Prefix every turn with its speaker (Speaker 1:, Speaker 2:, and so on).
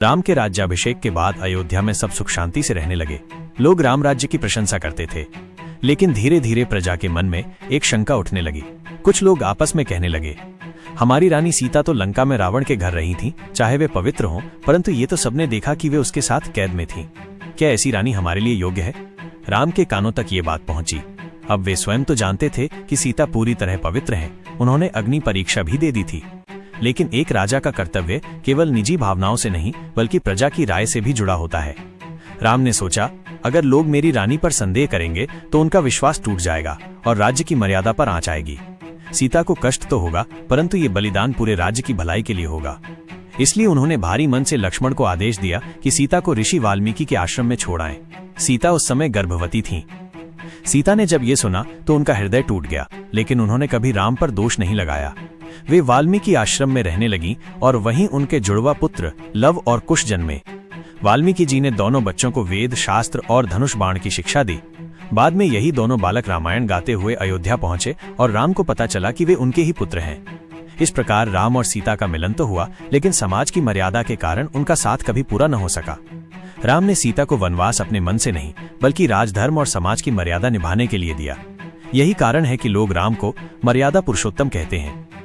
Speaker 1: राम के राज्याभिषेक के बाद अयोध्या में सब सुख शांति से रहने लगे। लोग राम राज्य की प्रशंसा करते थे, लेकिन धीरे धीरे प्रजा के मन में एक शंका उठने लगी। कुछ लोग आपस में कहने लगे, हमारी रानी सीता तो लंका में रावण के घर रही थी, चाहे वे पवित्र हों, परंतु ये तो सबने देखा कि वे उसके साथ कैद में थीं। क्या ऐसी रानी हमारे लिए योग्य है? राम के कानों तक ये बात पहुंची। अब वे स्वयं तो जानते थे कि सीता पूरी तरह पवित्र है, उन्होंने अग्नि परीक्षा भी दे दी थी, लेकिन एक राजा का कर्तव्य केवल निजी भावनाओं से नहीं बल्कि प्रजा की राय से भी जुड़ा होता है। राम ने सोचा, अगर लोग मेरी रानी पर संदेह करेंगे तो उनका विश्वास टूट जाएगा और राज्य की मर्यादा पर आंच आएगी। सीता को कष्ट तो होगा, परंतु ये बलिदान पूरे राज्य की भलाई के लिए होगा। इसलिए उन्होंने भारी मन से लक्ष्मण को आदेश दिया कि सीता को ऋषि वाल्मीकि के आश्रम में छोड़ आएं। सीता उस समय गर्भवती थीं। सीता ने जब ये सुना तो उनका हृदय टूट गया, लेकिन उन्होंने कभी राम पर दोष नहीं लगाया। वे वाल्मीकि आश्रम में रहने लगी और वहीं उनके जुड़वा पुत्र लव और कुश जन्मे। वाल्मीकि जी ने दोनों बच्चों को वेद, शास्त्र और धनुष बाण की शिक्षा दी। बाद में यही दोनों बालक रामायण गाते हुए अयोध्या पहुंचे और राम को पता चला कि वे उनके ही पुत्र हैं। इस प्रकार राम और सीता का मिलन तो हुआ, लेकिन समाज की मर्यादा के कारण उनका साथ कभी पूरा न हो सका। राम ने सीता को वनवास अपने मन से नहीं बल्कि राजधर्म और समाज की मर्यादा निभाने के लिए दिया। यही कारण है कि लोग राम को मर्यादा पुरुषोत्तम कहते हैं।